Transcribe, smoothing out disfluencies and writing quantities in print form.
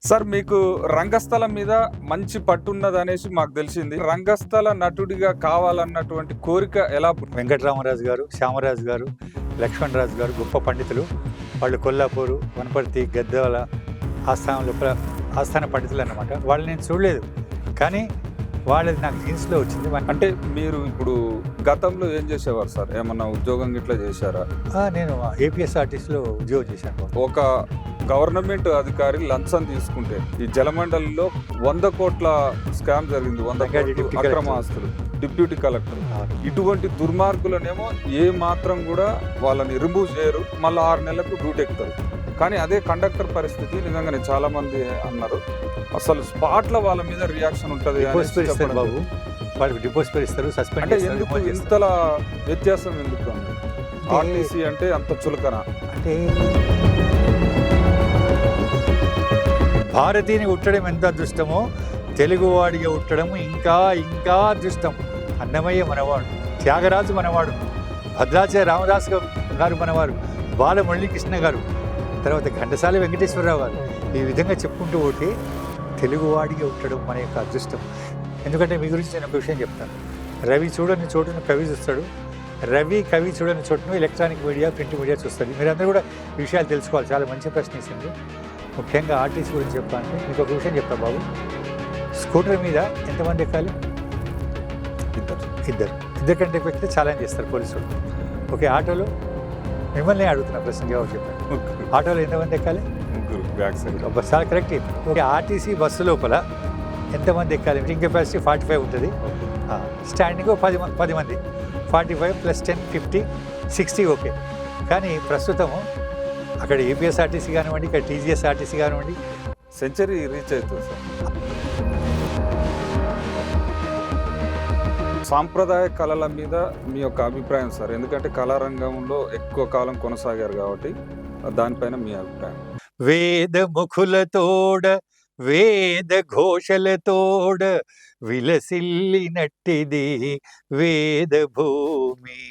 Sir మీకు రంగస్థలం మీద మంచి పట్టున్నదనేసి మాకు తెలిసింది. రంగస్థల నటుడిగా కావాలన్నటువంటి కోరిక ఎలా వెంకటరామరాజు గారు, శ్యామరాజు గారు, లక్ష్మణరాజు గారు గొప్ప పండితులు. వాళ్ళు కొల్లాపూరు, వనపర్తి, గద్వాల ఆస్థాన పండితులు అన్నమాట. వాళ్ళు నేను చూడలేదు, కానీ వాళ్ళది నాకు జీన్స్లో వచ్చింది. అంటే మీరు ఇప్పుడు గతంలో ఏం చేసేవారు సార్? ఏమన్నా ఉద్యోగం గిట్లా చేశారా? నేను ఏపీఎస్ఆర్టీసీలో ఉద్యోగం చేశాను. ఒక గవర్నమెంట్ అధికారి లంచం తీసుకుంటే ఈ జలమండలిలో 100 కోట్ల స్కామ్ జరిగింది. 100 కోట్లు అక్రమ ఆస్తులు. డిప్యూటీ కలెక్టర్ ఇటువంటి దుర్మార్గులనేమో ఏ మాత్రం కూడా వాళ్ళని రిమూవ్ చేయరు, మళ్ళీ 6 నెలలకు డ్యూటీ ఎక్కుతారు. కానీ అదే కండక్టర్ పరిస్థితి నిజంగానే చాలా మంది అన్నారు, అసలు స్పాట్ లో వాళ్ళ మీద రియాక్షన్ ఉంటుంది బాబు. వాళ్ళకి డిపోజిట్ ఇస్తారు, సస్పెండ్ అంటే ఎందుకు ఇంతలా వ్యత్యాసం ఎందుకు? ఆర్టీసీ అంటే అంత చులకన? అంటే భారతీయుని ఉట్టడం ఎంత అదృష్టమో తెలుగువాడిగా ఉట్టడం ఇంకా ఇంకా అదృష్టం. అన్నమయ్య మనవాడు, త్యాగరాజు మనవాడు, భద్రాచార్య రామదాస్ గారు మనవారు, బాలమురళీకృష్ణ గారు, తర్వాత ఘంటసాల వెంకటేశ్వరరావు గారు. ఈ విధంగా చెప్పుకుంటూ పోతే తెలుగువాడిగా ఉట్టడం మన యొక్క అదృష్టం. ఎందుకంటే మీ గురించి నేను ఒక విషయం చెప్తాను. రవి చూడని చోటును కవి చూస్తాడు, రవి కవి చూడని చోటును ఎలక్ట్రానిక్ మీడియా, ప్రింట్ మీడియా చూస్తుంది. మీరందరూ కూడా ఈ విషయాలు తెలుసుకోవాలి. చాలా మంచి ప్రశ్న ఇస్తుంది. ముఖ్యంగా ఆర్టీసీ గురించి చెప్పాలంటే మీకు ఒక విషయం చెప్తాను బాబు. స్కూటర్ మీద ఎంతమంది ఎక్కాలి? ఇద్దరు కంటే ఎక్కితే ఛాలెంజ్ చేస్తారు పోలీసులు. ఓకే, ఆటోలో మిమ్మల్ని అడుగుతున్న ప్రశ్న జవాబు చెప్పాను. ఆటోలో ఎంతమంది ఎక్కాలి? చాలా కరెక్ట్. ఓకే, ఆర్టీసీ బస్సు లోపల ఎంతమంది ఎక్కాలి? సీటింగ్ కెపాసిటీ 45 ఉంటుంది. స్టాండింగ్ 10 మంది. 45 + 10 50 60. ఓకే, కానీ ప్రస్తుతము అక్కడ ఏపీఎస్ఆర్టీసీ కానివ్వండి, ఇక్కడ టీజీఎస్ఆర్టీసీ కానివ్వండి, సెంచరీ రీచ్ అవుతుంది సార్. సాంప్రదాయ కళల మీద మీ యొక్క అభిప్రాయం సార్? ఎందుకంటే కళారంగంలో ఎక్కువ కాలం కొనసాగారు కాబట్టి దానిపైన మీ అభిప్రాయం. వేద ముఖులతోడ వేద ఘోషలతోడ విలసిల్లినట్టిది వేద భూమి.